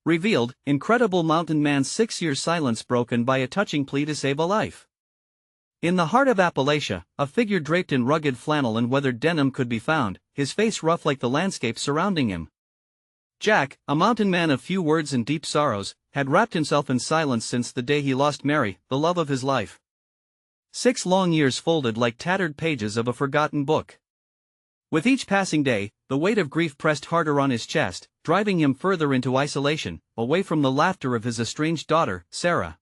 Revealed, incredible mountain man's 6-year silence broken by a touching plea to save a life. In the heart of Appalachia, a figure draped in rugged flannel and weathered denim could be found, his face rough like the landscape surrounding him. Jack, a mountain man of few words and deep sorrows, had wrapped himself in silence since the day he lost Mary, the love of his life. 6 long years folded like tattered pages of a forgotten book. With each passing day, the weight of grief pressed harder on his chest, driving him further into isolation, away from the laughter of his estranged daughter, Sarah.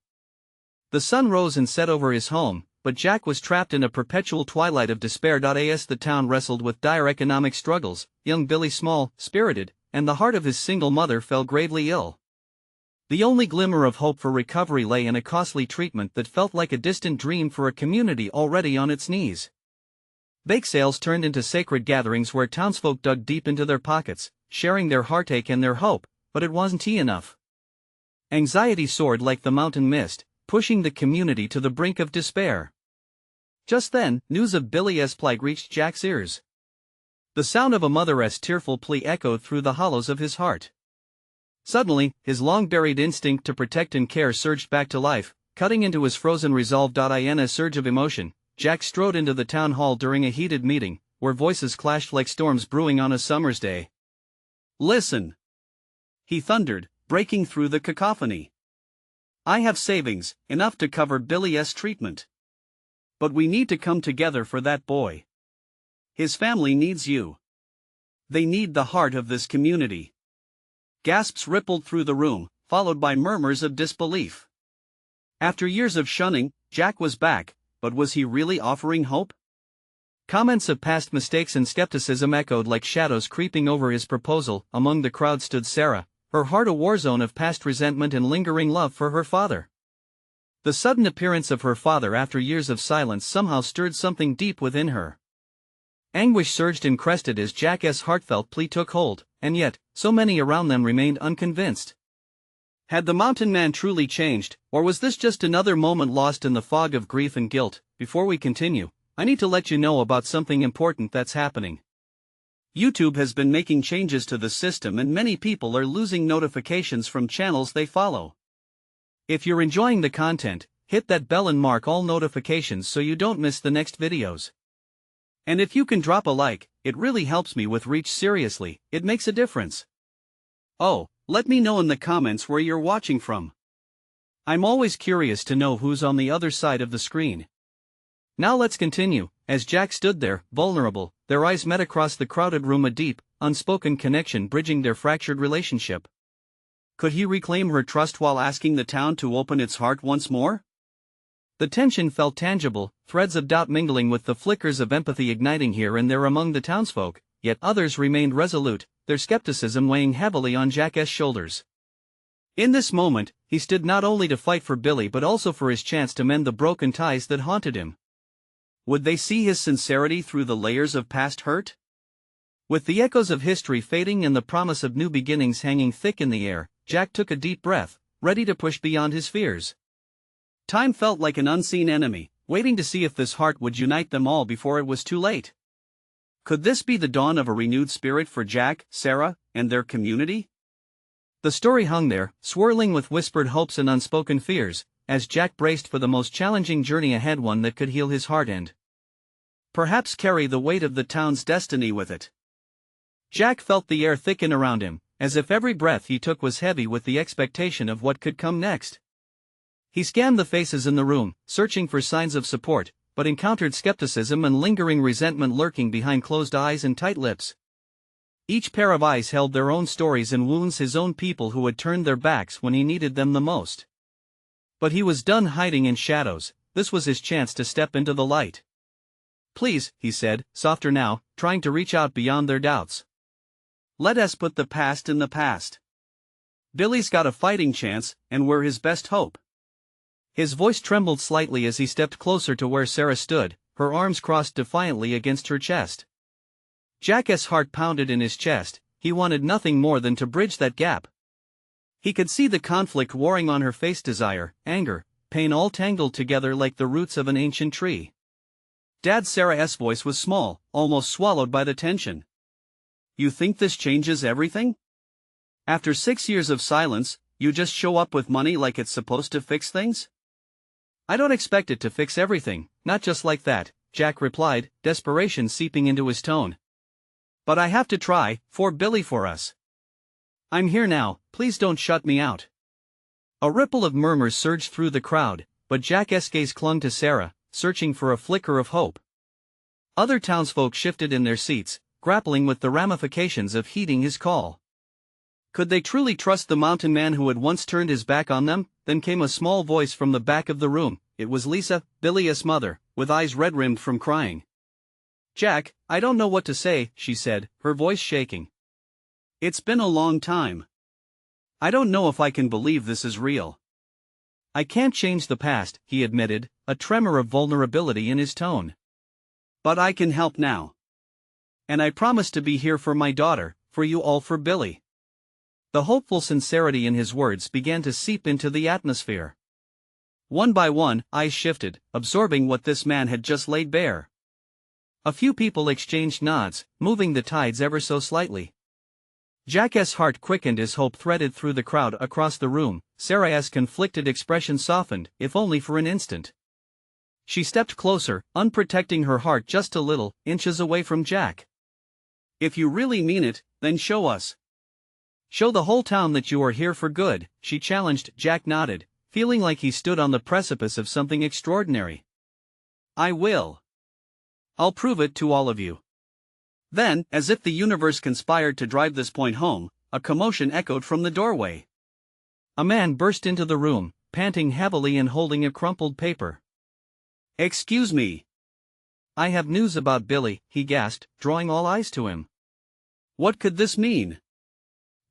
The sun rose and set over his home, but Jack was trapped in a perpetual twilight of despair. As the town wrestled with dire economic struggles, young Billy Small, spirited, and the heart of his single mother fell gravely ill. The only glimmer of hope for recovery lay in a costly treatment that felt like a distant dream for a community already on its knees. Bake sales turned into sacred gatherings where townsfolk dug deep into their pockets, sharing their heartache and their hope, but it wasn't enough. Anxiety soared like the mountain mist, pushing the community to the brink of despair. Just then, news of Billy's plight reached Jack's ears. The sound of a mother's tearful plea echoed through the hollows of his heart. Suddenly, his long-buried instinct to protect and care surged back to life, cutting into his frozen resolve. In a surge of emotion, Jack strode into the town hall during a heated meeting, where voices clashed like storms brewing on a summer's day. "Listen!" he thundered, breaking through the cacophony. "I have savings, enough to cover Billy's treatment. But we need to come together for that boy. His family needs you. They need the heart of this community." Gasps rippled through the room, followed by murmurs of disbelief. After years of shunning, Jack was back, but was he really offering hope? Comments of past mistakes and skepticism echoed like shadows creeping over his proposal. Among the crowd stood Sarah, her heart a war zone of past resentment and lingering love for her father. The sudden appearance of her father after years of silence somehow stirred something deep within her. Anguish surged and crested as Jack's heartfelt plea took hold, and yet, so many around them remained unconvinced. Had the mountain man truly changed, or was this just another moment lost in the fog of grief and guilt? Before we continue, I need to let you know about something important that's happening. YouTube has been making changes to the system and many people are losing notifications from channels they follow. If you're enjoying the content, hit that bell and mark all notifications so you don't miss the next videos. And if you can drop a like, it really helps me with reach. Seriously, it makes a difference. Oh, let me know in the comments where you're watching from. I'm always curious to know who's on the other side of the screen. Now let's continue. As Jack stood there, vulnerable, their eyes met across the crowded room, a deep, unspoken connection bridging their fractured relationship. Could he reclaim her trust while asking the town to open its heart once more? The tension felt tangible, threads of doubt mingling with the flickers of empathy igniting here and there among the townsfolk, yet others remained resolute, their skepticism weighing heavily on Jack's shoulders. In this moment, he stood not only to fight for Billy but also for his chance to mend the broken ties that haunted him. Would they see his sincerity through the layers of past hurt? With the echoes of history fading and the promise of new beginnings hanging thick in the air, Jack took a deep breath, ready to push beyond his fears. Time felt like an unseen enemy, waiting to see if this heart would unite them all before it was too late. Could this be the dawn of a renewed spirit for Jack, Sarah, and their community? The story hung there, swirling with whispered hopes and unspoken fears, as Jack braced for the most challenging journey ahead, one that could heal his heart and perhaps carry the weight of the town's destiny with it. Jack felt the air thicken around him, as if every breath he took was heavy with the expectation of what could come next. He scanned the faces in the room, searching for signs of support, but encountered skepticism and lingering resentment lurking behind closed eyes and tight lips. Each pair of eyes held their own stories and wounds, his own people who had turned their backs when he needed them the most. But he was done hiding in shadows. This was his chance to step into the light. "Please," he said, softer now, trying to reach out beyond their doubts. "Let us put the past in the past. Billy's got a fighting chance, and we're his best hope." His voice trembled slightly as he stepped closer to where Sarah stood, her arms crossed defiantly against her chest. Jack's heart pounded in his chest. He wanted nothing more than to bridge that gap. He could see the conflict warring on her face, desire, anger, pain all tangled together like the roots of an ancient tree. Dad, Sarah's voice was small, almost swallowed by the tension. "You think this changes everything?" After 6 years of silence, you just show up with money like it's supposed to fix things? I don't expect it to fix everything, not just like that, Jack replied, desperation seeping into his tone. But I have to try, for Billy, for us. I'm here now, please don't shut me out. A ripple of murmurs surged through the crowd, but Jack's gaze clung to Sarah, searching for a flicker of hope. Other townsfolk shifted in their seats, grappling with the ramifications of heeding his call. Could they truly trust the mountain man who had once turned his back on them? Then came a small voice from the back of the room. It was Lisa, Billy's mother, with eyes red-rimmed from crying. Jack, I don't know what to say, she said, her voice shaking. It's been a long time. I don't know if I can believe this is real. I can't change the past, he admitted, a tremor of vulnerability in his tone. But I can help now. And I promise to be here for my daughter, for you all, for Billy. The hopeful sincerity in his words began to seep into the atmosphere. One by one, eyes shifted, absorbing what this man had just laid bare. A few people exchanged nods, moving the tides ever so slightly. Jack's heart quickened as hope threaded through the crowd across the room. Sarah's conflicted expression softened, if only for an instant. She stepped closer, unprotecting her heart just a little, inches away from Jack. If you really mean it, then show us. Show the whole town that you are here for good, she challenged. Jack nodded, feeling like he stood on the precipice of something extraordinary. I will. I'll prove it to all of you. Then, as if the universe conspired to drive this point home, a commotion echoed from the doorway. A man burst into the room, panting heavily and holding a crumpled paper. Excuse me. I have news about Billy, he gasped, drawing all eyes to him. What could this mean?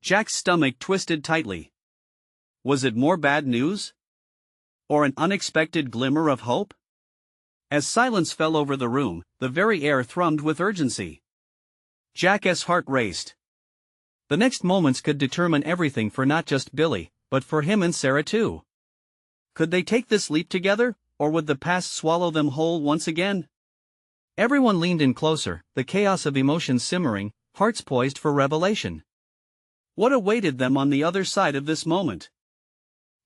Jack's stomach twisted tightly. Was it more bad news? Or an unexpected glimmer of hope? As silence fell over the room, the very air thrummed with urgency. Jack's heart raced. The next moments could determine everything for not just Billy, but for him and Sarah too. Could they take this leap together, or would the past swallow them whole once again? Everyone leaned in closer, the chaos of emotions simmering, hearts poised for revelation. What awaited them on the other side of this moment?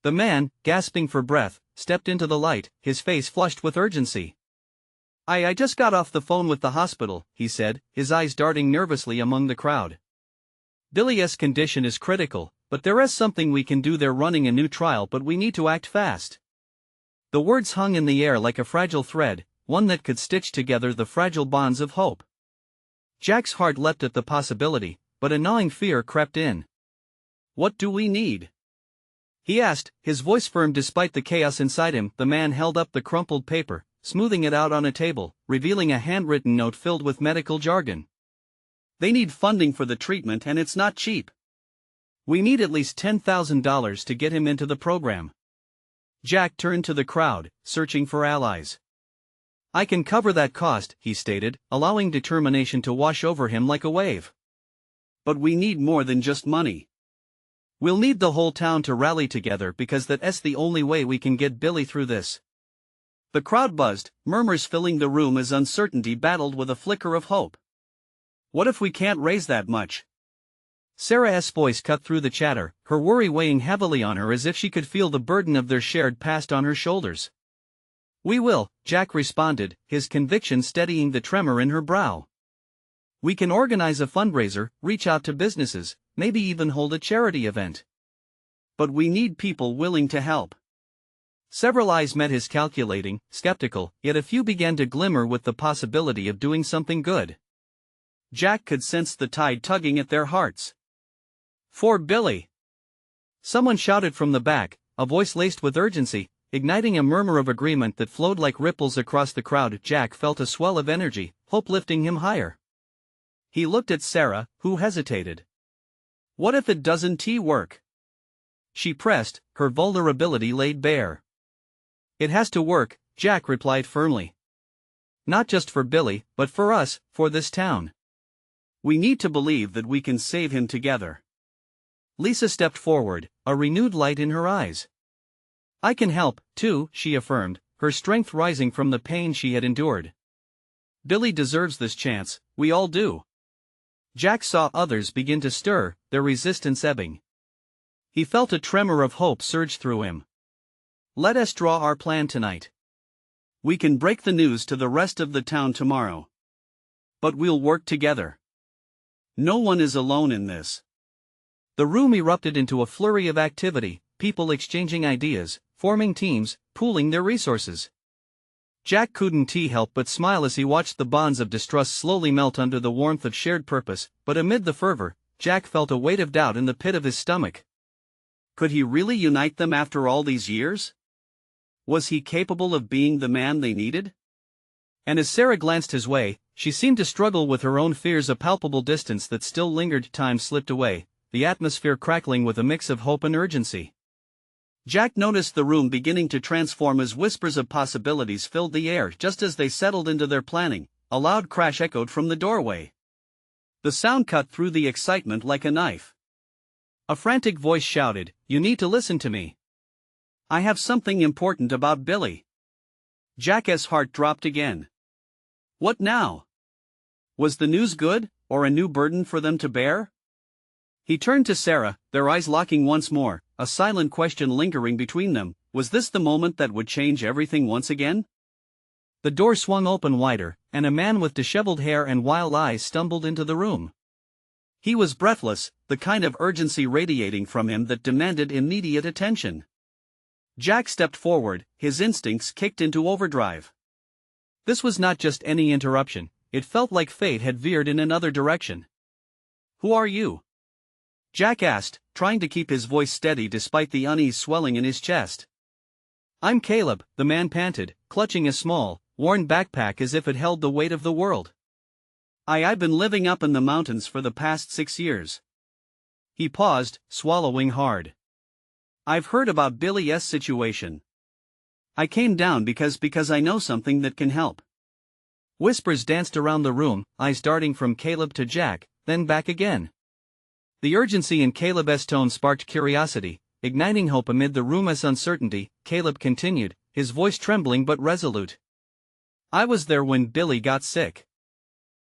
The man, gasping for breath, stepped into the light, his face flushed with urgency. I just got off the phone with the hospital, he said, his eyes darting nervously among the crowd. Billy's condition is critical, but there is something we can do. They're running a new trial, but we need to act fast. The words hung in the air like a fragile thread, one that could stitch together the fragile bonds of hope. Jack's heart leapt at the possibility, but a gnawing fear crept in. What do we need? He asked, his voice firm despite the chaos inside him. The man held up the crumpled paper, smoothing it out on a table, revealing a handwritten note filled with medical jargon. They need funding for the treatment, and it's not cheap. We need at least $10,000 to get him into the program. Jack turned to the crowd, searching for allies. I can cover that cost, he stated, allowing determination to wash over him like a wave. But we need more than just money. We'll need the whole town to rally together, because that's the only way we can get Billy through this. The crowd buzzed, murmurs filling the room as uncertainty battled with a flicker of hope. What if we can't raise that much? Sarah's voice cut through the chatter, her worry weighing heavily on her as if she could feel the burden of their shared past on her shoulders. We will, Jack responded, his conviction steadying the tremor in her brow. We can organize a fundraiser, reach out to businesses, maybe even hold a charity event. But we need people willing to help. Several eyes met his, calculating, skeptical, yet a few began to glimmer with the possibility of doing something good. Jack could sense the tide tugging at their hearts. For Billy! Someone shouted from the back, a voice laced with urgency, igniting a murmur of agreement that flowed like ripples across the crowd. Jack felt a swell of energy, hope lifting him higher. He looked at Sarah, who hesitated. What if it doesn't work? She pressed, her vulnerability laid bare. It has to work, Jack replied firmly. Not just for Billy, but for us, for this town. We need to believe that we can save him together. Lisa stepped forward, a renewed light in her eyes. I can help, too, she affirmed, her strength rising from the pain she had endured. Billy deserves this chance, we all do. Jack saw others begin to stir, their resistance ebbing. He felt a tremor of hope surge through him. Let us draw our plan tonight. We can break the news to the rest of the town tomorrow. But we'll work together. No one is alone in this. The room erupted into a flurry of activity, people exchanging ideas, forming teams, pooling their resources. Jack couldn't help but smile as he watched the bonds of distrust slowly melt under the warmth of shared purpose, but amid the fervor, Jack felt a weight of doubt in the pit of his stomach. Could he really unite them after all these years? Was he capable of being the man they needed? And as Sarah glanced his way, she seemed to struggle with her own fears. A palpable distance that still lingered. Time slipped away, the atmosphere crackling with a mix of hope and urgency. Jack noticed the room beginning to transform as whispers of possibilities filled the air. Just as they settled into their planning, a loud crash echoed from the doorway. The sound cut through the excitement like a knife. A frantic voice shouted, "You need to listen to me. I have something important about Billy." Jack's heart dropped again. What now? Was the news good, or a new burden for them to bear? He turned to Sarah, their eyes locking once more, a silent question lingering between them. Was this the moment that would change everything once again? The door swung open wider, and a man with disheveled hair and wild eyes stumbled into the room. He was breathless, the kind of urgency radiating from him that demanded immediate attention. Jack stepped forward, his instincts kicked into overdrive. This was not just any interruption, it felt like fate had veered in another direction. "Who are you?" Jack asked, trying to keep his voice steady despite the unease swelling in his chest. "I'm Caleb," the man panted, clutching a small, worn backpack as if it held the weight of the world. I've been living up in the mountains for the past 6 years." He paused, swallowing hard. "I've heard about Billy's situation. I came down because I know something that can help." Whispers danced around the room, eyes darting from Caleb to Jack, then back again. The urgency in Caleb's tone sparked curiosity, igniting hope amid the room's uncertainty. Caleb continued, his voice trembling but resolute. "I was there when Billy got sick.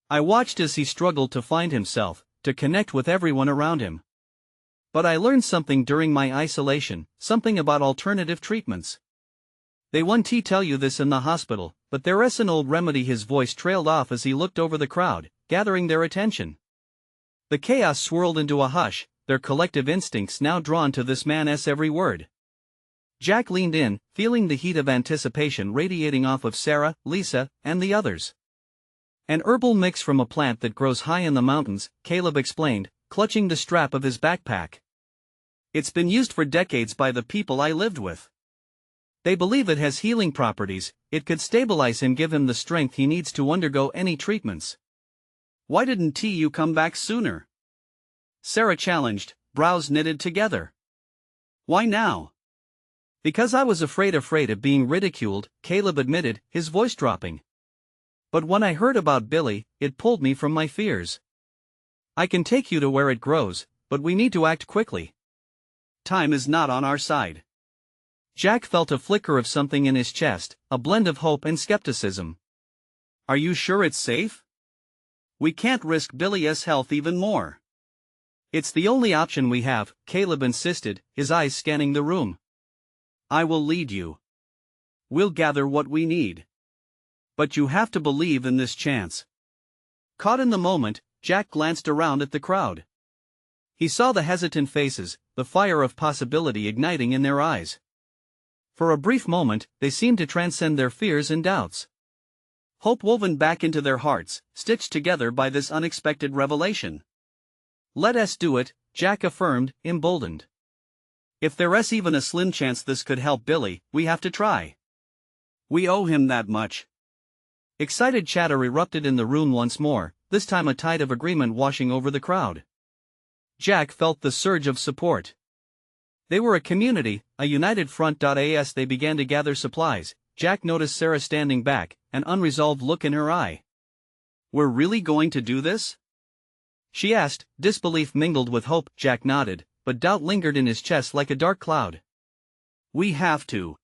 I watched as he struggled to find himself, to connect with everyone around him. But I learned something during my isolation, something about alternative treatments. They won't tell you this in the hospital, but there's an old remedy." His voice trailed off as he looked over the crowd, gathering their attention. The chaos swirled into a hush, their collective instincts now drawn to this man's every word. Jack leaned in, feeling the heat of anticipation radiating off of Sarah, Lisa, and the others. "An herbal mix from a plant that grows high in the mountains," Caleb explained, clutching the strap of his backpack. "It's been used for decades by the people I lived with. They believe it has healing properties. It could stabilize him, give him the strength he needs to undergo any treatments." "Why didn't you come back sooner?" Sarah challenged, brows knitted together. "Why now?" "Because I was afraid of being ridiculed," Caleb admitted, his voice dropping. "But when I heard about Billy, it pulled me from my fears. I can take you to where it grows, but we need to act quickly. Time is not on our side." Jack felt a flicker of something in his chest, a blend of hope and skepticism. "Are you sure it's safe? We can't risk Billy's health even more." "It's the only option we have," Caleb insisted, his eyes scanning the room. "I will lead you. We'll gather what we need. But you have to believe in this chance." Caught in the moment, Jack glanced around at the crowd. He saw the hesitant faces, the fire of possibility igniting in their eyes. For a brief moment, they seemed to transcend their fears and doubts. Hope woven back into their hearts, stitched together by this unexpected revelation. "Let us do it," Jack affirmed, emboldened. "If there's even a slim chance this could help Billy, we have to try. We owe him that much." Excited chatter erupted in the room once more, this time a tide of agreement washing over the crowd. Jack felt the surge of support. They were a community, a united front. As they began to gather supplies, Jack noticed Sarah standing back, an unresolved look in her eye. "We're really going to do this?" she asked, disbelief mingled with hope. Jack nodded, but doubt lingered in his chest like a dark cloud. "We have to."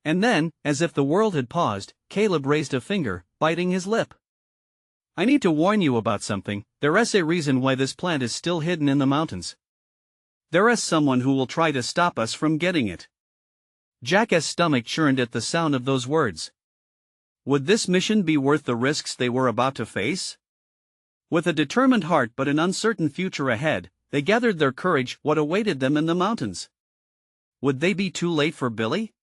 And then, as if the world had paused, Caleb raised a finger, biting his lip. "I need to warn you about something. There's a reason why this plant is still hidden in the mountains. There is someone who will try to stop us from getting it. Jack's stomach churned at the sound of those words. Would this mission be worth the risks they were about to face? With a determined heart but an uncertain future ahead, they gathered their courage. What awaited them in the mountains? Would they be too late for Billy?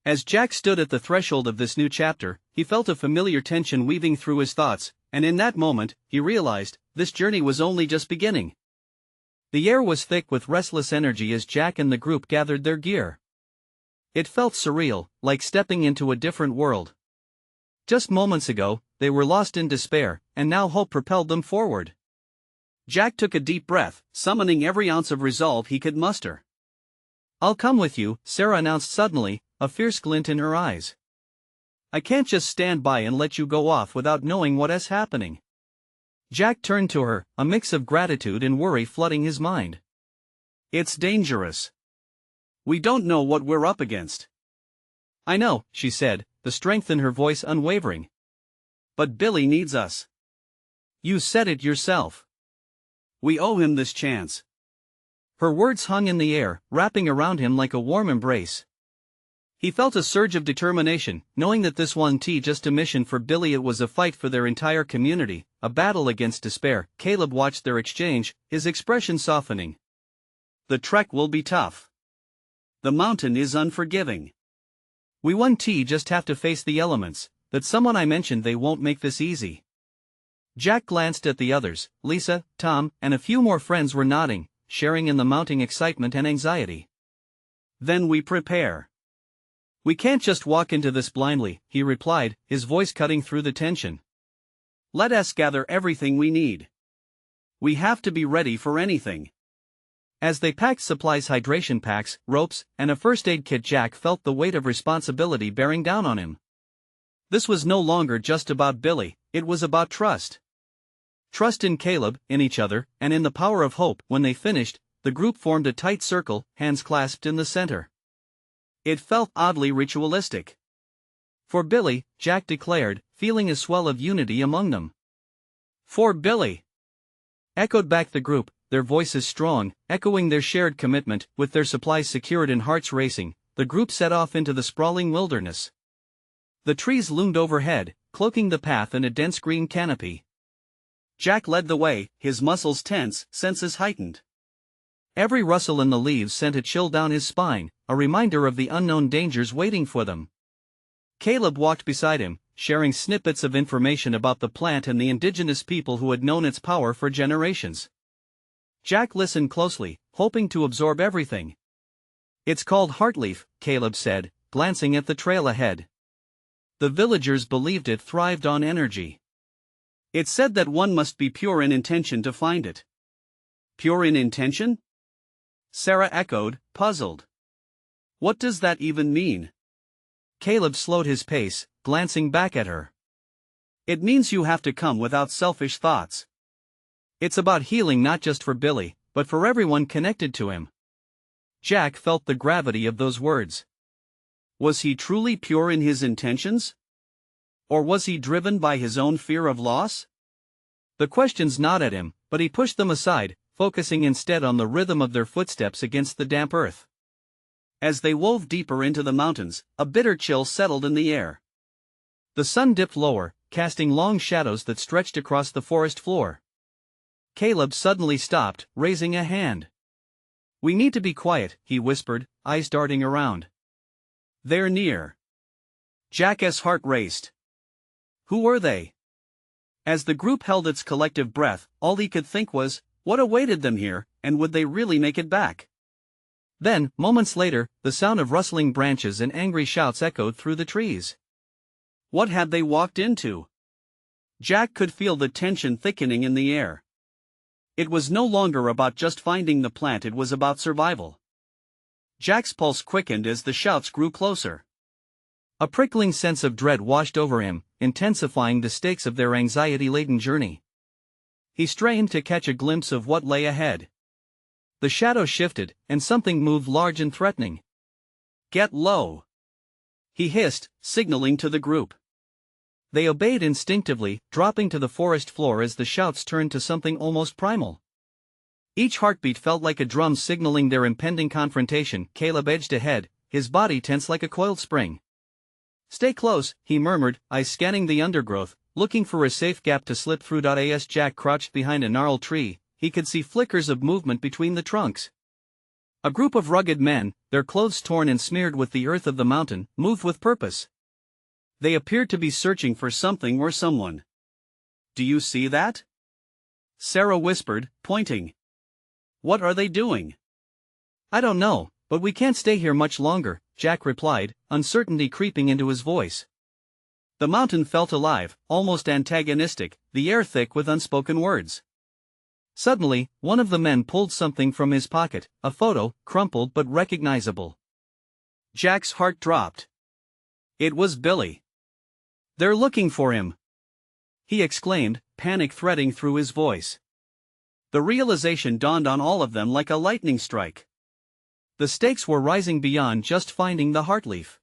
As Jack stood at the threshold of this new chapter, he felt a familiar tension weaving through his thoughts, and in that moment, he realized, this journey was only just beginning. The air was thick with restless energy as Jack and the group gathered their gear. It felt surreal, like stepping into a different world. Just moments ago, they were lost in despair, and now hope propelled them forward. Jack took a deep breath, summoning every ounce of resolve he could muster. "I'll come with you," Sarah announced suddenly, a fierce glint in her eyes. "I can't just stand by and let you go off without knowing what is happening." Jack turned to her, a mix of gratitude and worry flooding his mind. "It's dangerous. We don't know what we're up against." "I know," she said, the strength in her voice unwavering. "But Billy needs us." "You said it yourself. We owe him this chance." Her words hung in the air, wrapping around him like a warm embrace. He felt a surge of determination, knowing that this wasn't just a mission for Billy, it was a fight for their entire community, a battle against despair. Caleb watched their exchange, his expression softening. "The trek will be tough. The mountain is unforgiving. We won't just have to face the elements. That someone I mentioned, they won't make this easy." Jack glanced at the others. Lisa, Tom, and a few more friends were nodding, sharing in the mounting excitement and anxiety. "Then we prepare." "We can't just walk into this blindly," he replied, his voice cutting through the tension. "Let us gather everything we need. We have to be ready for anything." As they packed supplies, hydration packs, ropes, and a first aid kit, Jack felt the weight of responsibility bearing down on him. This was no longer just about Billy, it was about trust. Trust in Caleb, in each other, and in the power of hope. When they finished, the group formed a tight circle, hands clasped in the center. It felt oddly ritualistic. "For Billy," Jack declared, feeling a swell of unity among them. "For Billy," echoed back the group, their voices strong, echoing their shared commitment. With their supplies secured and hearts racing, the group set off into the sprawling wilderness. The trees loomed overhead, cloaking the path in a dense green canopy. Jack led the way, his muscles tense, senses heightened. Every rustle in the leaves sent a chill down his spine, a reminder of the unknown dangers waiting for them. Caleb walked beside him, sharing snippets of information about the plant and the indigenous people who had known its power for generations. Jack listened closely, hoping to absorb everything. "It's called heartleaf," Caleb said, glancing at the trail ahead. The villagers believed it thrived on energy. "It said that one must be pure in intention to find it." "Pure in intention?" Sarah echoed, puzzled. "What does that even mean?" Caleb slowed his pace, glancing back at her. "It means you have to come without selfish thoughts. It's about healing, not just for Billy, but for everyone connected to him." Jack felt the gravity of those words. Was he truly pure in his intentions? Or was he driven by his own fear of loss? The questions gnawed at him, but he pushed them aside, focusing instead on the rhythm of their footsteps against the damp earth. As they wove deeper into the mountains, a bitter chill settled in the air. The sun dipped lower, casting long shadows that stretched across the forest floor. Caleb suddenly stopped, raising a hand. "We need to be quiet," he whispered, eyes darting around. "They're near." Jack's heart raced. Who were they? As the group held its collective breath, all he could think was, what awaited them here, and would they really make it back? Then, moments later, the sound of rustling branches and angry shouts echoed through the trees. What had they walked into? Jack could feel the tension thickening in the air. It was no longer about just finding the plant, it was about survival. Jack's pulse quickened as the shouts grew closer. A prickling sense of dread washed over him, intensifying the stakes of their anxiety-laden journey. He strained to catch a glimpse of what lay ahead. The shadow shifted, and something moved large and threatening. "Get low!" he hissed, signaling to the group. They obeyed instinctively, dropping to the forest floor as the shouts turned to something almost primal. Each heartbeat felt like a drum signaling their impending confrontation. Caleb edged ahead, his body tense like a coiled spring. "Stay close," he murmured, eyes scanning the undergrowth, looking for a safe gap to slip through. As Jack crouched behind a gnarled tree, he could see flickers of movement between the trunks. A group of rugged men, their clothes torn and smeared with the earth of the mountain, moved with purpose. They appeared to be searching for something or someone. "Do you see that?" Sarah whispered, pointing. "What are they doing?" "I don't know, but we can't stay here much longer," Jack replied, uncertainty creeping into his voice. The mountain felt alive, almost antagonistic, the air thick with unspoken words. Suddenly, one of the men pulled something from his pocket, a photo, crumpled but recognizable. Jack's heart dropped. It was Billy. "They're looking for him!" he exclaimed, panic threading through his voice. The realization dawned on all of them like a lightning strike. The stakes were rising beyond just finding the Heartleaf.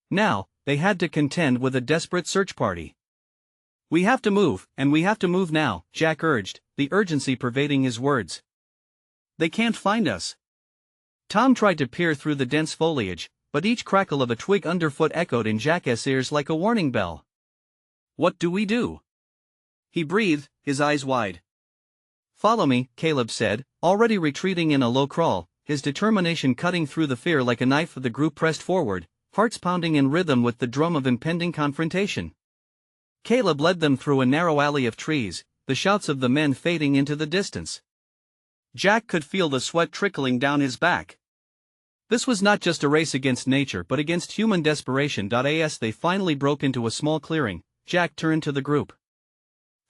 Now, they had to contend with a desperate search party. "We have to move, and we have to move now," Jack urged, the urgency pervading his words. "They can't find us." Tom tried to peer through the dense foliage, but each crackle of a twig underfoot echoed in Jack's ears like a warning bell. "What do we do?" he breathed, his eyes wide. "Follow me," Caleb said, already retreating in a low crawl, his determination cutting through the fear like a knife. The group pressed forward, hearts pounding in rhythm with the drum of impending confrontation. Caleb led them through a narrow alley of trees, the shouts of the men fading into the distance. Jack could feel the sweat trickling down his back. This was not just a race against nature but against human desperation. As they finally broke into a small clearing, Jack turned to the group.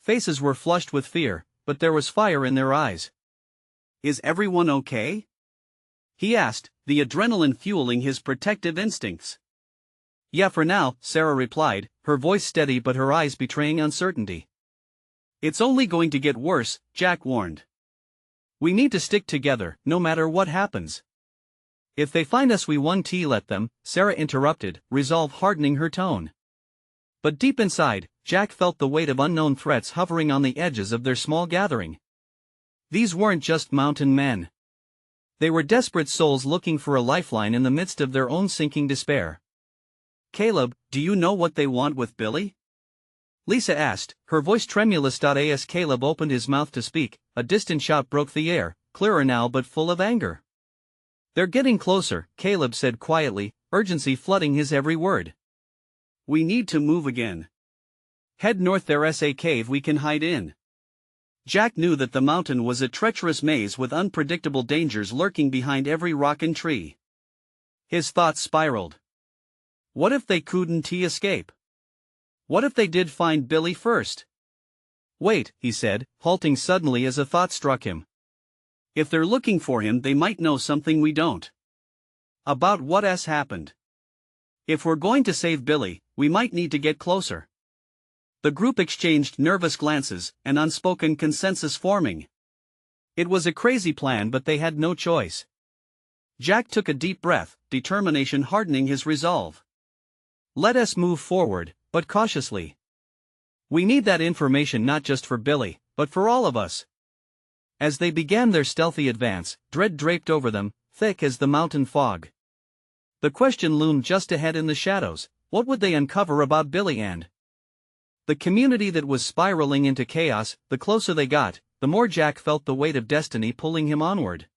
Faces were flushed with fear, but there was fire in their eyes. "Is everyone okay?" he asked, the adrenaline fueling his protective instincts. "Yeah, for now," Sarah replied, her voice steady but her eyes betraying uncertainty. "It's only going to get worse," Jack warned. "We need to stick together, no matter what happens." "If they find us, we won't let them," Sarah interrupted, resolve hardening her tone. But deep inside, Jack felt the weight of unknown threats hovering on the edges of their small gathering. These weren't just mountain men. They were desperate souls looking for a lifeline in the midst of their own sinking despair. "Caleb, do you know what they want with Billy?" Lisa asked, her voice tremulous. As Caleb opened his mouth to speak, a distant shout broke the air, clearer now but full of anger. "They're getting closer," Caleb said quietly, urgency flooding his every word. "We need to move again. Head north, there's a cave we can hide in." Jack knew that the mountain was a treacherous maze with unpredictable dangers lurking behind every rock and tree. His thoughts spiraled. What if they couldn't escape? What if they did find Billy first? "Wait," he said, halting suddenly as a thought struck him. "If they're looking for him, they might know something we don't. About what has happened. If we're going to save Billy, we might need to get closer." The group exchanged nervous glances, an unspoken consensus forming. It was a crazy plan, but they had no choice. Jack took a deep breath, determination hardening his resolve. "Let us move forward, but cautiously. We need that information not just for Billy, but for all of us." As they began their stealthy advance, dread draped over them, thick as the mountain fog. The question loomed just ahead in the shadows: what would they uncover about Billy and the community that was spiraling into chaos? The closer they got, the more Jack felt the weight of destiny pulling him onward.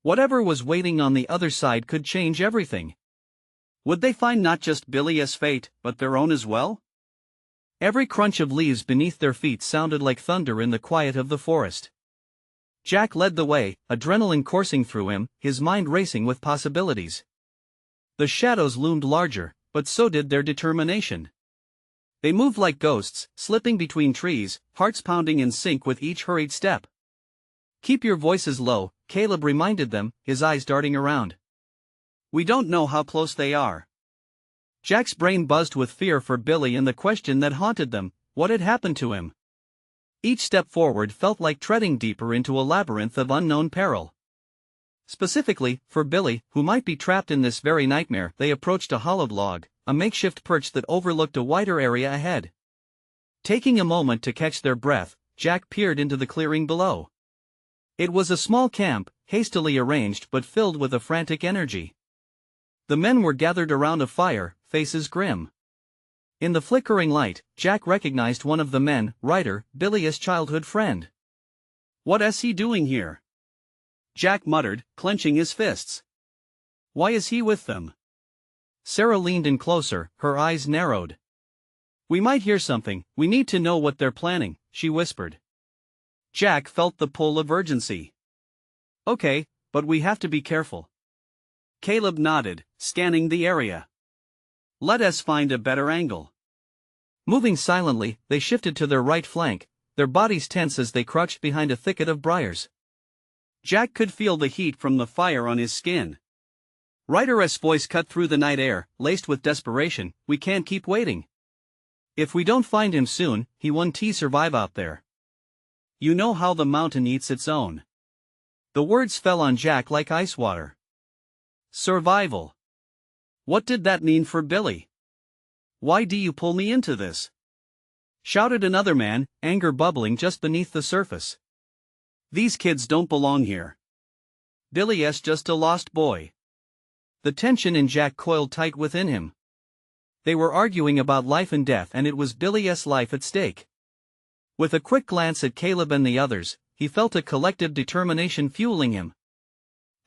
Whatever was waiting on the other side could change everything. Would they find not just Billy's fate, but their own as well? Every crunch of leaves beneath their feet sounded like thunder in the quiet of the forest. Jack led the way, adrenaline coursing through him, his mind racing with possibilities. The shadows loomed larger, but so did their determination. They moved like ghosts, slipping between trees, hearts pounding in sync with each hurried step. "Keep your voices low," Caleb reminded them, his eyes darting around. "We don't know how close they are." Jack's brain buzzed with fear for Billy and the question that haunted them: what had happened to him? Each step forward felt like treading deeper into a labyrinth of unknown peril. Specifically, for Billy, who might be trapped in this very nightmare, they approached a hollowed log, a makeshift perch that overlooked a wider area ahead. Taking a moment to catch their breath, Jack peered into the clearing below. It was a small camp, hastily arranged but filled with a frantic energy. The men were gathered around a fire, faces grim. In the flickering light, Jack recognized one of the men, Ryder, Billy's childhood friend. "What is he doing here?" Jack muttered, clenching his fists. "Why is he with them?" Sarah leaned in closer, her eyes narrowed. "We might hear something, we need to know what they're planning," she whispered. Jack felt the pull of urgency. "Okay, but we have to be careful." Caleb nodded, scanning the area. "Let us find a better angle." Moving silently, they shifted to their right flank, their bodies tense as they crouched behind a thicket of briars. Jack could feel the heat from the fire on his skin. Ryder's voice cut through the night air, laced with desperation. "We can't keep waiting. If we don't find him soon, he won't survive out there. You know how the mountain eats its own." The words fell on Jack like ice water. Survival. What did that mean for Billy? "Why do you pull me into this?" shouted another man, anger bubbling just beneath the surface. "These kids don't belong here. Billy's just a lost boy." The tension in Jack coiled tight within him. They were arguing about life and death, and it was Billy's life at stake. With a quick glance at Caleb and the others, he felt a collective determination fueling him.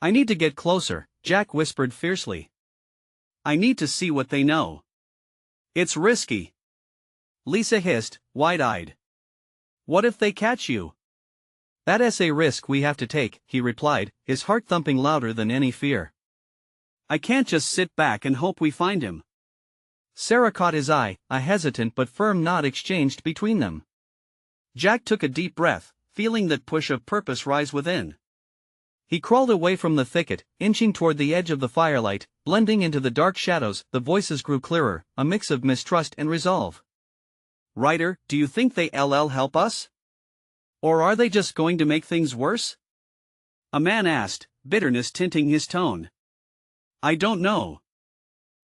"I need to get closer," Jack whispered fiercely. "I need to see what they know. It's risky." Lisa hissed, wide-eyed. "What if they catch you?" "That's a risk we have to take," he replied, his heart thumping louder than any fear. "I can't just sit back and hope we find him." Sarah caught his eye, a hesitant but firm nod exchanged between them. Jack took a deep breath, feeling that push of purpose rise within. He crawled away from the thicket, inching toward the edge of the firelight, blending into the dark shadows. The voices grew clearer, a mix of mistrust and resolve. "Ryder, do you think they'll help us? Or are they just going to make things worse?" a man asked, bitterness tinting his tone. "I don't know.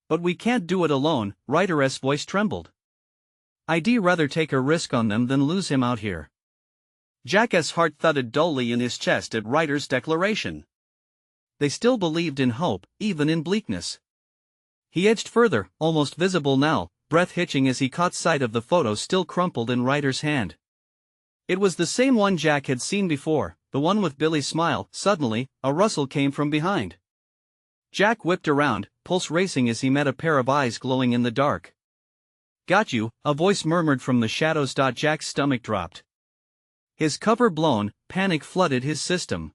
But we can't do it alone," Ryder's voice trembled. "I'd rather take a risk on them than lose him out here." Jack's heart thudded dully in his chest at Ryder's declaration. They still believed in hope, even in bleakness. He edged further, almost visible now, breath hitching as he caught sight of the photo still crumpled in Ryder's hand. It was the same one Jack had seen before, the one with Billy's smile. Suddenly, a rustle came from behind. Jack whipped around, pulse racing as he met a pair of eyes glowing in the dark. "Got you," a voice murmured from the shadows. Jack's stomach dropped. His cover blown, panic flooded his system.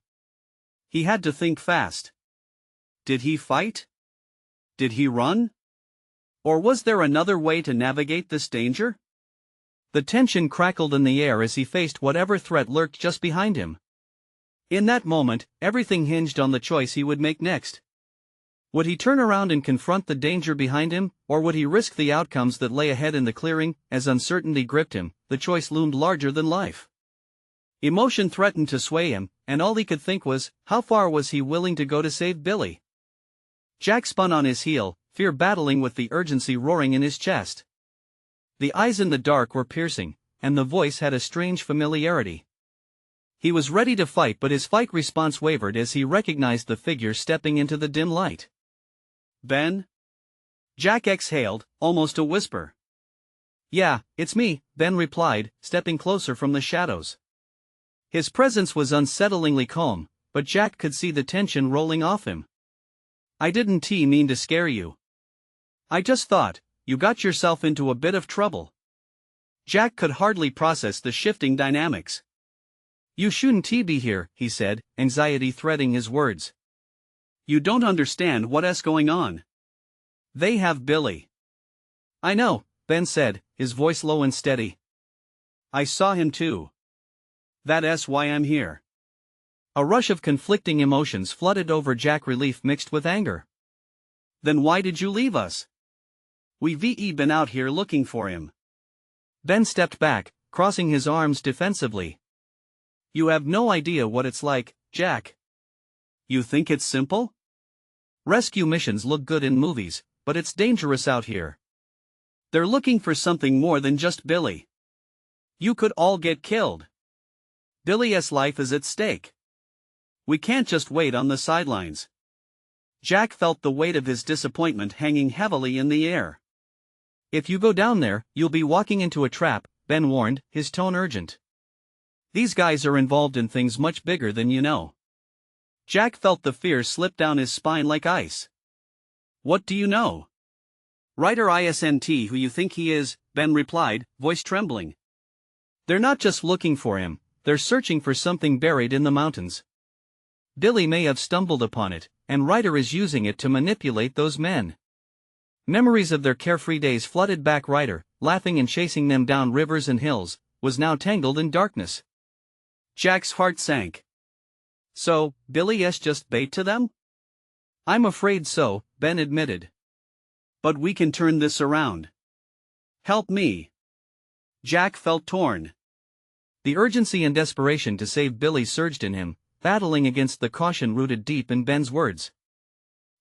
He had to think fast. Did he fight? Did he run? Or was there another way to navigate this danger? The tension crackled in the air as he faced whatever threat lurked just behind him. In that moment, everything hinged on the choice he would make next. Would he turn around and confront the danger behind him, or would he risk the outcomes that lay ahead in the clearing? As uncertainty gripped him, the choice loomed larger than life. Emotion threatened to sway him, and all he could think was, how far was he willing to go to save Billy? Jack spun on his heel, fear battling with the urgency roaring in his chest. The eyes in the dark were piercing, and the voice had a strange familiarity. He was ready to fight, but his fight response wavered as he recognized the figure stepping into the dim light. "Ben?" Jack exhaled, almost a whisper. "Yeah, it's me," Ben replied, stepping closer from the shadows. His presence was unsettlingly calm, but Jack could see the tension rolling off him. "I didn't mean to scare you. I just thought, you got yourself into a bit of trouble." Jack could hardly process the shifting dynamics. "You shouldn't be here," he said, anxiety threading his words. "You don't understand what's going on. They have Billy." "I know," Ben said, his voice low and steady. "I saw him too. That's why I'm here." A rush of conflicting emotions flooded over Jack, relief mixed with anger. "Then why did you leave us? We've been out here looking for him." Ben stepped back, crossing his arms defensively. "You have no idea what it's like, Jack." "You think it's simple?" "Rescue missions look good in movies, but it's dangerous out here. They're looking for something more than just Billy. You could all get killed. Billy's life is at stake." We can't just wait on the sidelines. Jack felt the weight of his disappointment hanging heavily in the air. If you go down there, you'll be walking into a trap, Ben warned, his tone urgent. These guys are involved in things much bigger than you know. Jack felt the fear slip down his spine like ice. What do you know? Ryder isn't who you think he is, Ben replied, voice trembling. They're not just looking for him, they're searching for something buried in the mountains. Billy may have stumbled upon it, and Ryder is using it to manipulate those men. Memories of their carefree days flooded back. Ryder, laughing and chasing them down rivers and hills, was now tangled in darkness. Jack's heart sank. So, Billy's just bait to them? I'm afraid so, Ben admitted. But we can turn this around. Help me. Jack felt torn. The urgency and desperation to save Billy surged in him, battling against the caution rooted deep in Ben's words.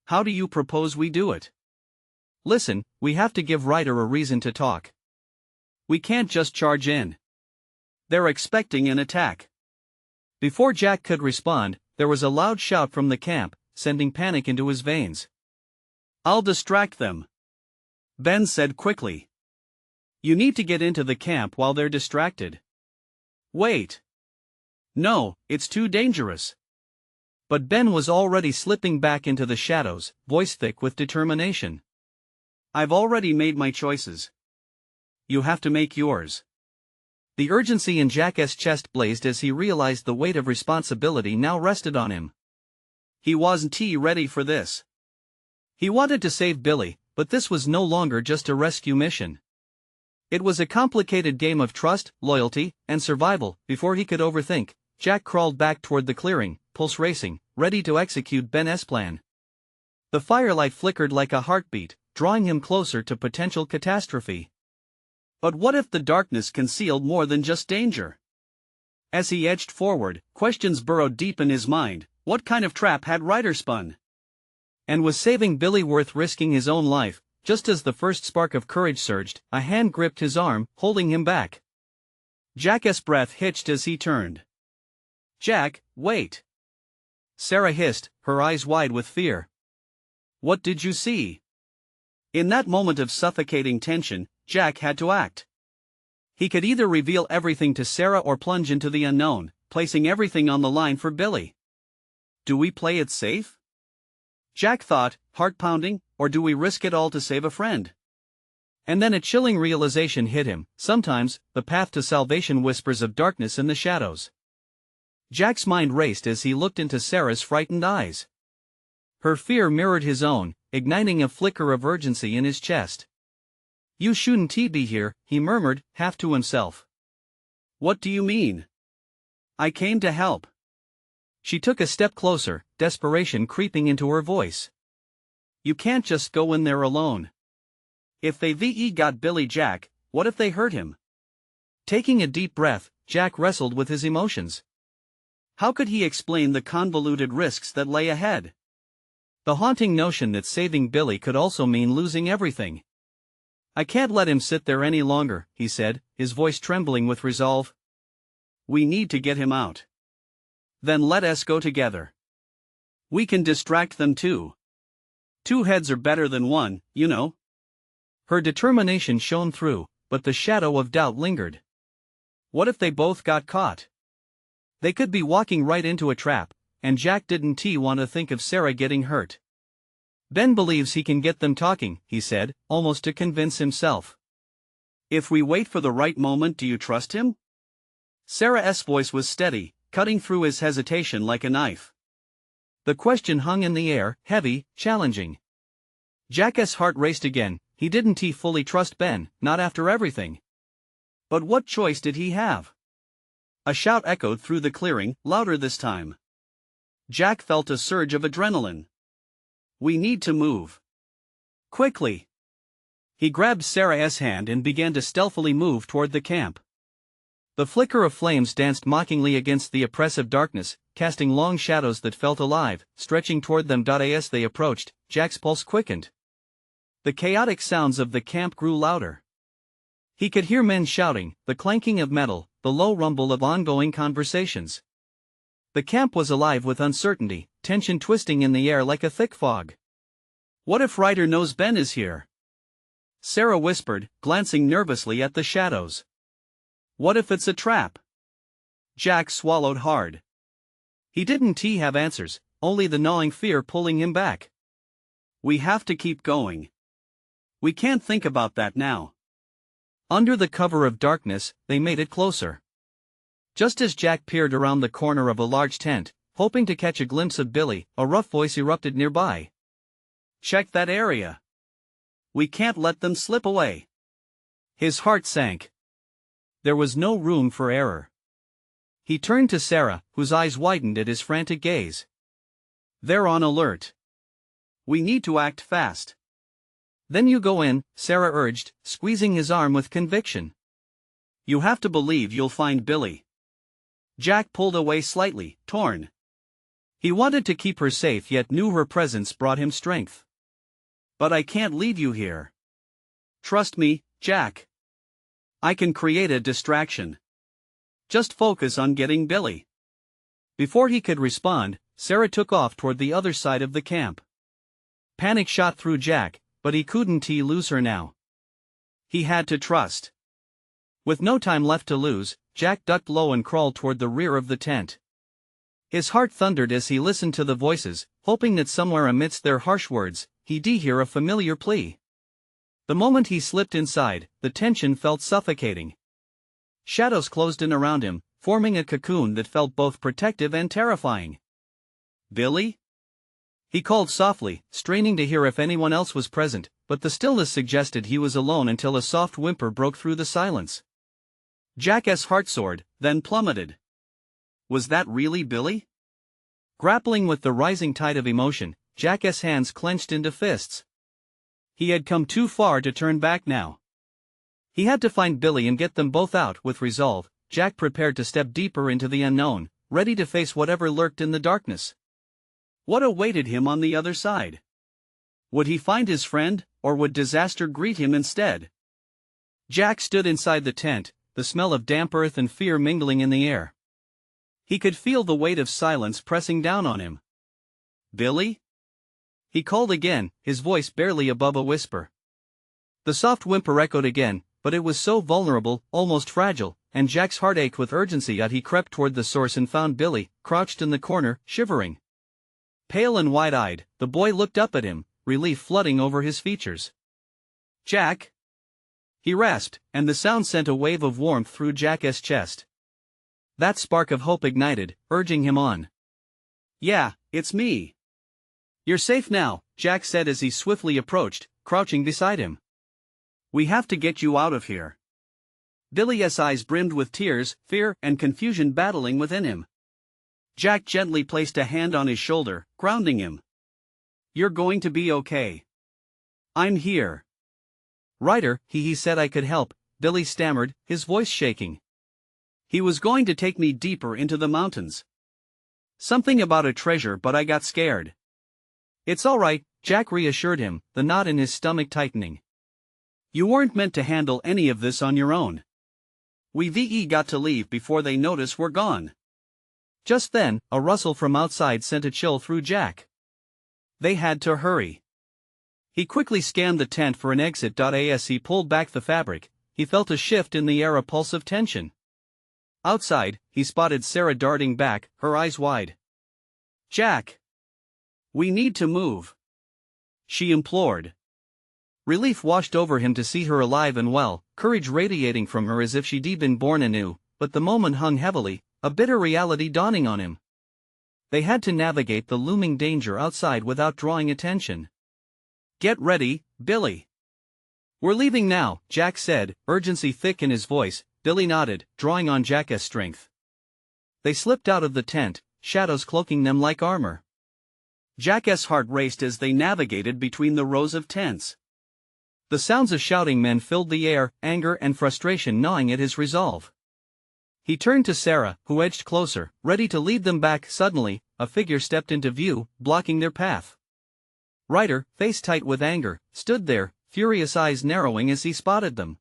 How do you propose we do it? Listen, we have to give Ryder a reason to talk. We can't just charge in. They're expecting an attack. Before Jack could respond, there was a loud shout from the camp, sending panic into his veins. I'll distract them, Ben said quickly. You need to get into the camp while they're distracted. Wait. No, it's too dangerous. But Ben was already slipping back into the shadows, voice thick with determination. I've already made my choices. You have to make yours. The urgency in Jack's chest blazed as he realized the weight of responsibility now rested on him. He wasn't ready for this. He wanted to save Billy, but this was no longer just a rescue mission. It was a complicated game of trust, loyalty, and survival. Before he could overthink, Jack crawled back toward the clearing, pulse racing, ready to execute Ben's plan. The firelight flickered like a heartbeat, drawing him closer to potential catastrophe. But what if the darkness concealed more than just danger? As he edged forward, questions burrowed deep in his mind. What kind of trap had Ryder spun? And was saving Billy worth risking his own life? Just as the first spark of courage surged, a hand gripped his arm, holding him back. Jack's breath hitched as he turned. Jack, wait! Sarah hissed, her eyes wide with fear. What did you see? In that moment of suffocating tension, Jack had to act. He could either reveal everything to Sarah or plunge into the unknown, placing everything on the line for Billy. Do we play it safe? Jack thought, heart pounding, or do we risk it all to save a friend? And then a chilling realization hit him. Sometimes, the path to salvation whispers of darkness in the shadows. Jack's mind raced as he looked into Sarah's frightened eyes. Her fear mirrored his own, igniting a flicker of urgency in his chest. You shouldn't be here, he murmured, half to himself. What do you mean? I came to help. She took a step closer, desperation creeping into her voice. You can't just go in there alone. If they got Billy, Jack, what if they hurt him? Taking a deep breath, Jack wrestled with his emotions. How could he explain the convoluted risks that lay ahead? The haunting notion that saving Billy could also mean losing everything. I can't let him sit there any longer, he said, his voice trembling with resolve. We need to get him out. Then let us go together. We can distract them too. 2 heads are better than 1, you know. Her determination shone through, but the shadow of doubt lingered. What if they both got caught? They could be walking right into a trap, and Jack didn't want to think of Sarah getting hurt. Ben believes he can get them talking, he said, almost to convince himself. If we wait for the right moment, do you trust him? Sarah's voice was steady, cutting through his hesitation like a knife. The question hung in the air, heavy, challenging. Jack's heart raced again. He didn't fully trust Ben, not after everything. But what choice did he have? A shout echoed through the clearing, louder this time. Jack felt a surge of adrenaline. We need to move. Quickly. He grabbed Sarah's hand and began to stealthily move toward the camp. The flicker of flames danced mockingly against the oppressive darkness, casting long shadows that felt alive, stretching toward them. As they approached, Jack's pulse quickened. The chaotic sounds of the camp grew louder. He could hear men shouting, the clanking of metal, the low rumble of ongoing conversations. The camp was alive with uncertainty, tension twisting in the air like a thick fog. What if Ryder knows Ben is here? Sarah whispered, glancing nervously at the shadows. What if it's a trap? Jack swallowed hard. He didn't have answers, only the gnawing fear pulling him back. We have to keep going. We can't think about that now. Under the cover of darkness, they made it closer. Just as Jack peered around the corner of a large tent, hoping to catch a glimpse of Billy, a rough voice erupted nearby. Check that area. We can't let them slip away. His heart sank. There was no room for error. He turned to Sarah, whose eyes widened at his frantic gaze. They're on alert. We need to act fast. Then you go in, Sarah urged, squeezing his arm with conviction. You have to believe you'll find Billy. Jack pulled away slightly, torn. He wanted to keep her safe yet knew her presence brought him strength. But I can't leave you here. Trust me, Jack. I can create a distraction. Just focus on getting Billy. Before he could respond, Sarah took off toward the other side of the camp. Panic shot through Jack, but he couldn't lose her now. He had to trust. With no time left to lose, Jack ducked low and crawled toward the rear of the tent. His heart thundered as he listened to the voices, hoping that somewhere amidst their harsh words, he'd hear a familiar plea. The moment he slipped inside, the tension felt suffocating. Shadows closed in around him, forming a cocoon that felt both protective and terrifying. Billy? He called softly, straining to hear if anyone else was present, but the stillness suggested he was alone until a soft whimper broke through the silence. Jack's heart soared, then plummeted. Was that really Billy? Grappling with the rising tide of emotion, Jack's hands clenched into fists. He had come too far to turn back now. He had to find Billy and get them both out. With resolve, Jack prepared to step deeper into the unknown, ready to face whatever lurked in the darkness. What awaited him on the other side? Would he find his friend, or would disaster greet him instead? Jack stood inside the tent, the smell of damp earth and fear mingling in the air. He could feel the weight of silence pressing down on him. Billy? He called again, his voice barely above a whisper. The soft whimper echoed again, but it was so vulnerable, almost fragile, and Jack's heart ached with urgency as he crept toward the source and found Billy, crouched in the corner, shivering. Pale and wide-eyed, the boy looked up at him, relief flooding over his features. Jack? He rasped, and the sound sent a wave of warmth through Jack's chest. That spark of hope ignited, urging him on. Yeah, it's me. You're safe now, Jack said as he swiftly approached, crouching beside him. We have to get you out of here. Billy's eyes brimmed with tears, fear, and confusion battling within him. Jack gently placed a hand on his shoulder, grounding him. You're going to be okay. I'm here. Ryder, he said I could help, Billy stammered, his voice shaking. He was going to take me deeper into the mountains. Something about a treasure, but I got scared. It's all right, Jack reassured him, the knot in his stomach tightening. You weren't meant to handle any of this on your own. We've got to leave before they notice we're gone. Just then, a rustle from outside sent a chill through Jack. They had to hurry. He quickly scanned the tent for an exit. As he pulled back the fabric, he felt a shift in the air, a pulse of tension. Outside, he spotted Sarah darting back, her eyes wide. Jack! We need to move, she implored. Relief washed over him to see her alive and well, courage radiating from her as if she'd been born anew, but the moment hung heavily, a bitter reality dawning on him. They had to navigate the looming danger outside without drawing attention. Get ready, Billy. We're leaving now, Jack said, urgency thick in his voice. Billy nodded, drawing on Jack's strength. They slipped out of the tent, shadows cloaking them like armor. Jack's heart raced as they navigated between the rows of tents. The sounds of shouting men filled the air, anger and frustration gnawing at his resolve. He turned to Sarah, who edged closer, ready to lead them back. Suddenly, a figure stepped into view, blocking their path. Ryder, face tight with anger, stood there, furious eyes narrowing as he spotted them.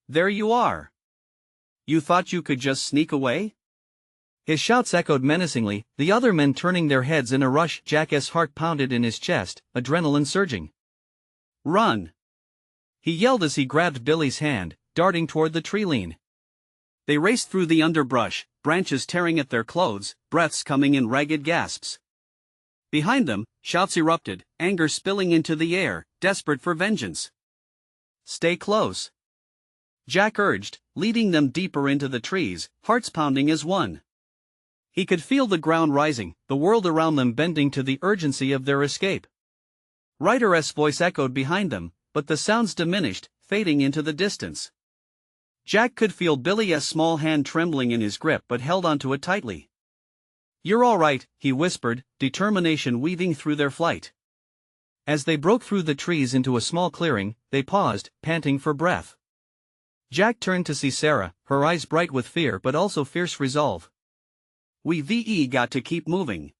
There you are. You thought you could just sneak away? His shouts echoed menacingly, the other men turning their heads in a rush. Jack's heart pounded in his chest, adrenaline surging. "Run!" he yelled as he grabbed Billy's hand, darting toward the tree line. They raced through the underbrush, branches tearing at their clothes, breaths coming in ragged gasps. Behind them, shouts erupted, anger spilling into the air, desperate for vengeance. "Stay close," Jack urged, leading them deeper into the trees, hearts pounding as one. He could feel the ground rising, the world around them bending to the urgency of their escape. Ryder's voice echoed behind them, but the sounds diminished, fading into the distance. Jack could feel Billy's small hand trembling in his grip but held onto it tightly. "You're all right," he whispered, determination weaving through their flight. As they broke through the trees into a small clearing, they paused, panting for breath. Jack turned to see Sarah, her eyes bright with fear but also fierce resolve. "We've got to keep moving."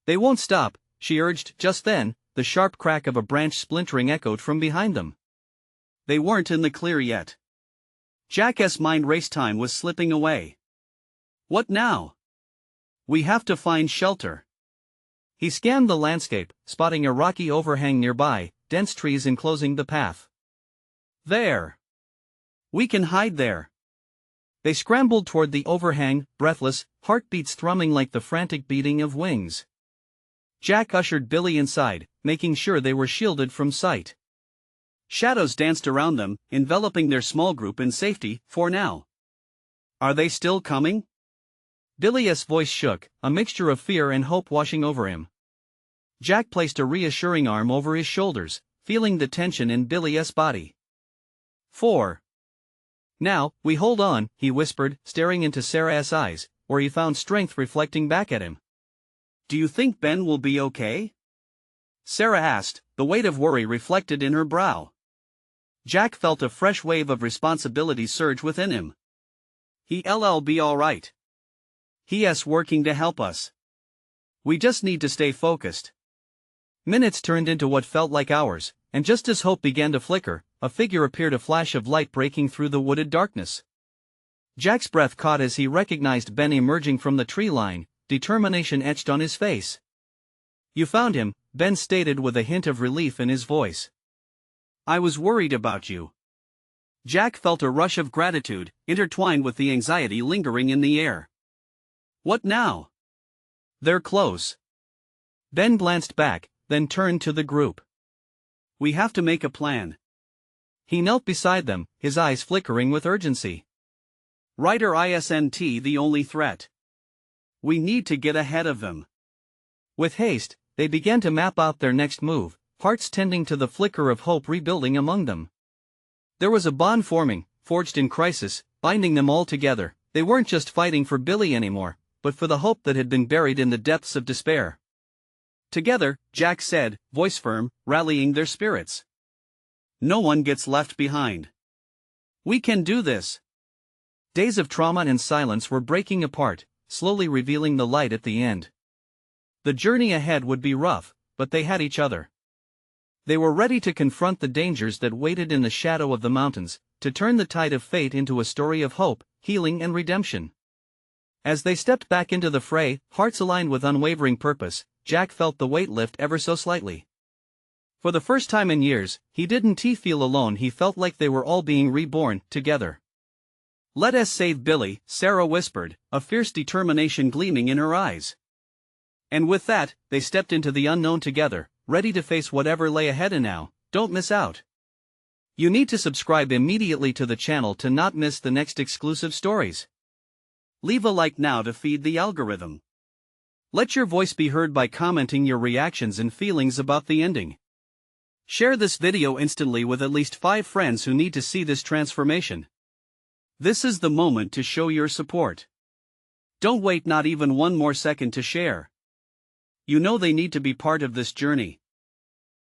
"They won't stop," she urged. Just then, the sharp crack of a branch splintering echoed from behind them. They weren't in the clear yet. Jack's mind raced, time was slipping away. What now? "We have to find shelter." He scanned the landscape, spotting a rocky overhang nearby, dense trees enclosing the path. "There! We can hide there." They scrambled toward the overhang, breathless, heartbeats thrumming like the frantic beating of wings. Jack ushered Billy inside, making sure they were shielded from sight. Shadows danced around them, enveloping their small group in safety, for now. "Are they still coming?" Billy's voice shook, a mixture of fear and hope washing over him. Jack placed a reassuring arm over his shoulders, feeling the tension in Billy's body. 4. "Now, we hold on," he whispered, staring into Sarah's eyes, where he found strength reflecting back at him. "Do you think Ben will be okay?" Sarah asked, the weight of worry reflected in her brow. Jack felt a fresh wave of responsibility surge within him. "He'll be all right. He's working to help us. We just need to stay focused." Minutes turned into what felt like hours, and just as hope began to flicker, a figure appeared, a flash of light breaking through the wooded darkness. Jack's breath caught as he recognized Ben emerging from the tree line, determination etched on his face. "You found him," Ben stated with a hint of relief in his voice. "I was worried about you." Jack felt a rush of gratitude, intertwined with the anxiety lingering in the air. "What now?" "They're close." Ben glanced back, then turned to the group. "We have to make a plan." He knelt beside them, his eyes flickering with urgency. "Ryder isn't the only threat. We need to get ahead of them." With haste, they began to map out their next move, hearts tending to the flicker of hope rebuilding among them. There was a bond forming, forged in crisis, binding them all together. They weren't just fighting for Billy anymore, but for the hope that had been buried in the depths of despair. "Together," Jack said, voice firm, rallying their spirits. "No one gets left behind. We can do this." Days of trauma and silence were breaking apart, slowly revealing the light at the end. The journey ahead would be rough, but they had each other. They were ready to confront the dangers that waited in the shadow of the mountains, to turn the tide of fate into a story of hope, healing and redemption. As they stepped back into the fray, hearts aligned with unwavering purpose, Jack felt the weight lift ever so slightly. For the first time in years, he didn't feel alone. He felt like they were all being reborn, together. "Let us save Billy," Sarah whispered, a fierce determination gleaming in her eyes. And with that, they stepped into the unknown together, ready to face whatever lay ahead. And now, don't miss out. You need to subscribe immediately to the channel to not miss the next exclusive stories. Leave a like now to feed the algorithm. Let your voice be heard by commenting your reactions and feelings about the ending. Share this video instantly with at least 5 friends who need to see this transformation. This is the moment to show your support. Don't wait not even one more second to share. You know they need to be part of this journey.